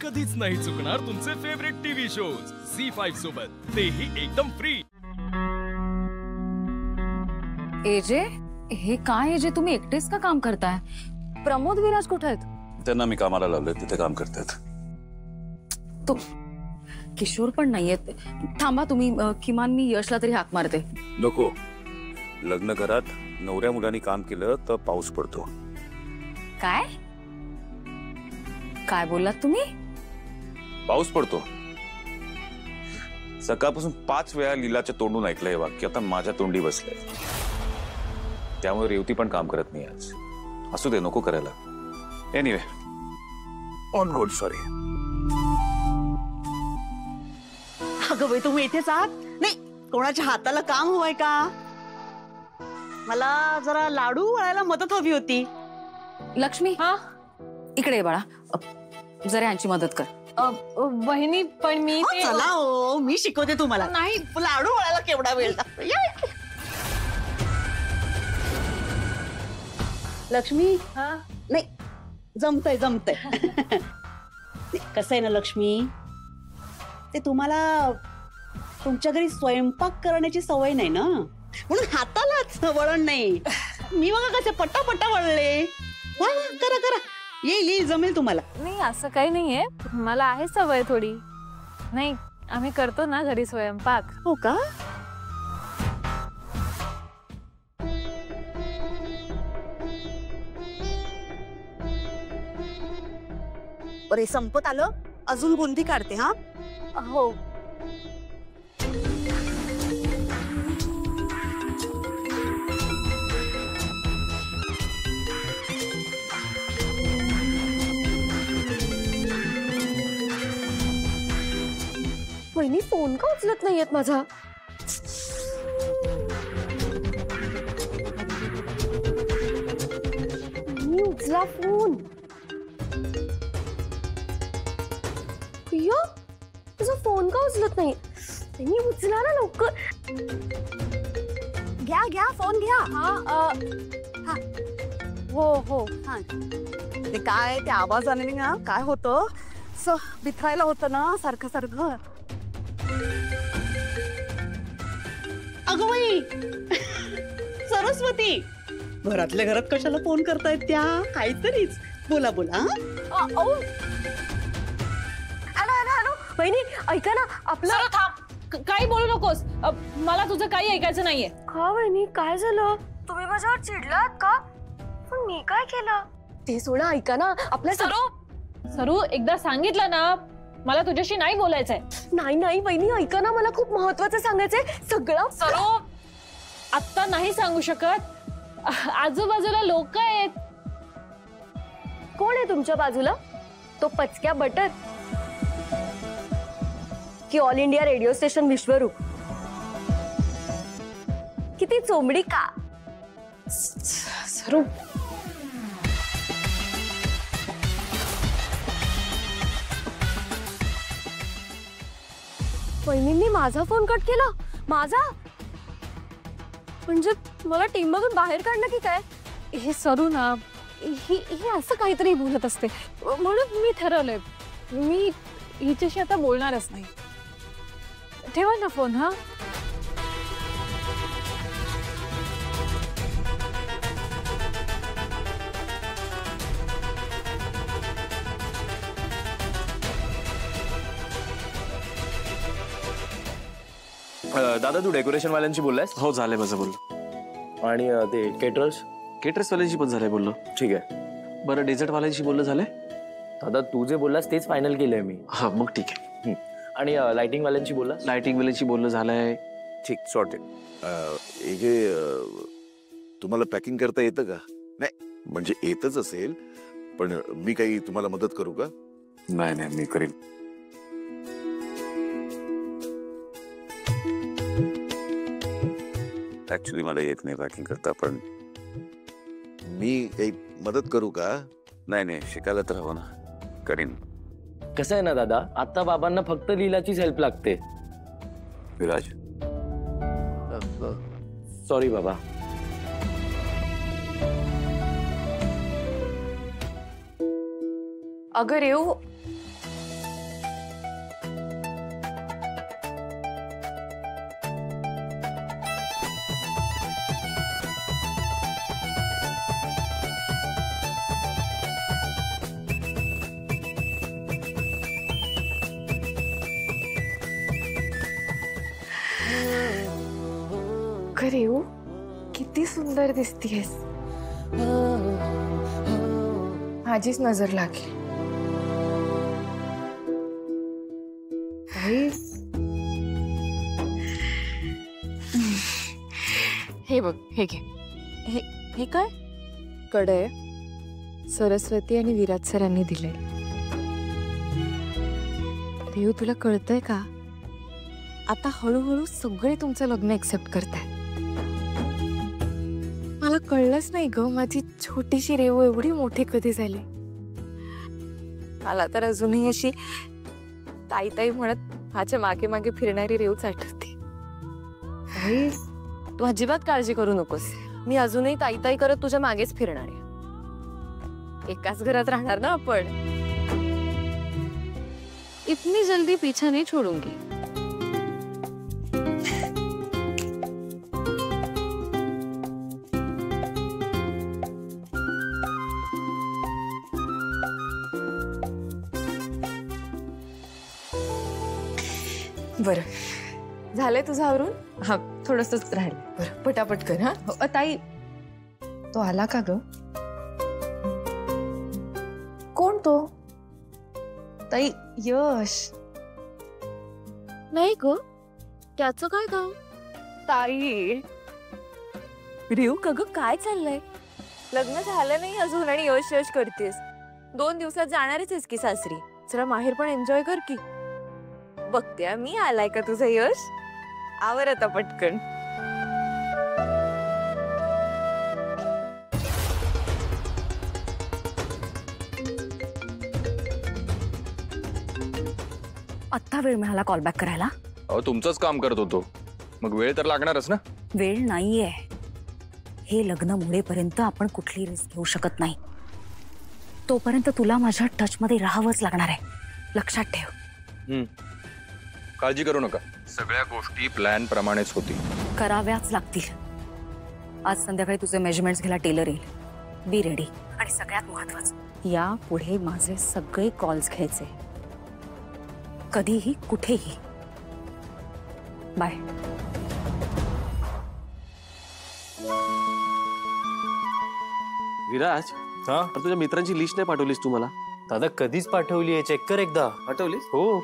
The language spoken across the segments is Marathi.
कधीच नाही चुकणार तुमचे फेवरेट टीव्ही शोज झी5 सोबत, तेही एकदम फ्री। एजे, हे काय एजे, तुम्ही एकटेच का काम करताय? प्रमोद विराज कुठे आहेत? त्यांना मी कामाला लावले, तिथे काम करतात। तो किशोर पण नाहीयेत। थांबा तुम्ही, किमान मी यशला तरी हाक मारते। नको, लग्न घरात नवऱ्या मुलांनी काम केलं तर पाऊस पडतो। काय काय बोललात तुम्ही? पाऊस पडतो। सकाळपासून 5 वेळा लीलाच्या तोंडून ऐकलं हे वाक्य, आता माझ्या तोंडी बसलंय। त्यामुळे रेवती पण काम करत नाही आज। असू दे, नको करायला। Anyway, on good, sorry. अगं बाई, तुम्ही इथेच आहात? नाही, कोणाच्या हाताला काम हवंय का? मला जरा लाडू वळायला मदत हवी होती। लक्ष्मी, हा इकडे बाळा, जरा यांची मदत कर। बहिणी, पण मी चला ओ, मी शिकवते तुम्हाला। नाही, लाडू वळायला केवढा वेळ लागतो। लक्ष्मी, नाही जमतय कसं आहे ना लक्ष्मी, ते तुम्हाला तुमच्या घरी स्वयंपाक करण्याची सवय नाही ना, म्हणून हातालाच वळण नाही। मी बघा कसे पट्टा वळले। वा, करा येईल, जमेल तुम्हाला। नाही, असं काही नाहीये, मला आहे सवय थोडी। नाही, आम्ही करतो ना घरी स्वयंपाक। हो का? बरे, संपत आलं, अजून बुंदी काढते। हा हो। वहिनी फोन का उचलत नाहीयेत माझा? मी उचला फोन। तुझा फोन का उचलत नाही? मी उचला ना लवकर। घ्या फोन घ्या। हो। हा, ते काय, त्या आवाजाने ना काय होतं, बिथरायला होतं ना सारखं। अगं बाई, सरस्वती, घरातल्या घरात कशाला फोन करतायत त्या? काहीतरीच बोला। हॅलो बहिणी, ऐका ना, आपलं थांब, काही बोलू नकोस। मला तुझं काही ऐकायचं नाहीये। का बहिणी, काय झालं? तुम्ही माझ्यावर चिडलात का? पण मी काय केलं? ते सोडा, ऐका ना, आपल्या सरू, एकदा सांगितलं ना, मला तुझ्याशी नाही बोलायचंय। नाही बहिणी, ऐका ना, मला खूप महत्वाचं सांगायचंय सगळं। सरू, आत्ता नाही सांगू शकत, आजूबाजूला लोक आहेत। कोण आहे तुमच्या बाजूला? तो पचक्या बटर की ऑल इंडिया रेडिओ स्टेशन विश्वरूप? किती चोंबडी का? सरू, वहिनींनी माझा फोन कट केला? माझा म्हणजे मला टीम मधून बाहेर काढणं की काय? हे सरू ना, ही असं काहीतरी बोलत असते, म्हणून मी ठरवलंय, मी हिच्याशी आता बोलणारच नाही। ठेवा ना फोन। हा, दादा, तू डेकोरेशन वाल्यांशी बोललायस? हो, झाले माझं बोललो। आणि ते केटरर्स वाल्यांशी पण झालंय बोललो। ठीक आहे। बरं, डेझर्ट वाल्यांशी बोललं झालंय? दादा, तू जे बोललास तेच फायनल केलंय मी। हा, मग ठीक आहे। आणि लाइटिंग वाल्यांशी बोलला? लाइटिंग वाल्यांशी बोललं झालंय। ठीक, सॉर्टेड। तुम्हाला पॅकिंग करता येतं का? नाही, म्हणजे येतच असेल, पण मी काही तुम्हाला मदत करू का? नाही, मी करीन। ऍक्च्युली मला येत नाही पॅकिंग करता, पण मी काही मदत करू का? नाही, शिकायला तर हवं ना, करीन। कसं आहे ना दादा, आता बाबांना फक्त लीलाचीच हेल्प लागते। विराज, सॉरी बाबा। अगं रेव, अगं रेऊ, किती सुंदर दिसतीयस. माझीच नजर लागेल. हे बघ, हे घे. हे काय? कडे सरस्वती आणि विराज सरांनी दिले. रेऊ, तुला कळतंय का? आता हळूहळू सगळे तुमचं लग्न एक्सेप्ट करताय. मला कळलंच नाही ग, माझी छोटीशी रेऊ एवढी मोठी कधी झाली. मला तर अजूनही अशी ताई ताई म्हणत माझ्या मागे मागे फिरणारी रेऊच आठवते. तू अजिबात काळजी करू नकोस, मी अजूनही ताई ताई करत तुझ्या मागेच फिरणार आहे. एकाच घरात राहणार ना आपण. इतनी जल्दी पीछा नहीं छोडूंगी. बर, झालंय तुझं आवरून? हा, थोडंसंच राहिलं. बरं, पटापट कर. हा ताई, तो आला का ग? कोण तो? ताई, यश. नाही ग, त्याचं काय काम? ताई, रेऊ का ग, काय चाललंय? लग्न झालं नाही अजून आणि यश यश करतेस. 2 दिवसात जाणारच आहेस की सासरी. जरा माहेर पण एन्जॉय कर की. बघते मी, आलाय का तुझं यश? आवर आता पटकन. आत्ता वेळ मिळाला कॉल बॅक करायला? अहो, तुमचंच काम करत होतो, मग वेळ तर लागणारच ना. वेळ नाहीये. हे लग्न मुळेपर्यंत आपण कुठली रिस्क घेऊ शकत नाही. तोपर्यंत तुला माझ्या टच मध्ये राहावंच लागणार आहे, लक्षात ठेव. काळजी करू नका, सगळ्या गोष्टी प्लॅन प्रमाणेच होतील. कराव्याच लागतील. आज संध्याकाळी तुझे मेजरमेंट्स घ्यायला टेलर येईल. Be ready. आणि सगळ्यात महत्वाचं, या पुढे माझे सगळे कॉल्स घ्यायचे, कधीही कुठेही. बाय. विराज, हा, तुझ्या मित्रांची लिस्ट नाही पाठवलीस तू मला? दादा कधीच पाठवली आहे, चेक कर एकदा. पाठवलीस? हो.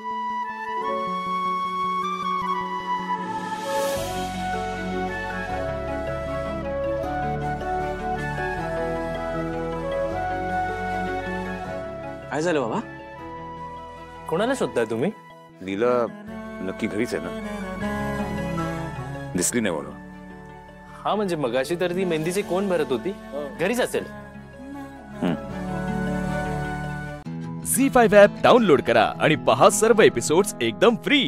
काय झालं बाबा? कोणाला शोधताय तुम्ही? लीला नक्की घरीच आहे ना? दिसली नाही म्हणून. हा, म्हणजे मगाशी तर ती मेहंदीचे कोण भरत होती, घरीच असेल. झी5 ॲप डाउनलोड करा आणि पहा सर्व एपिसोड्स एकदम फ्री.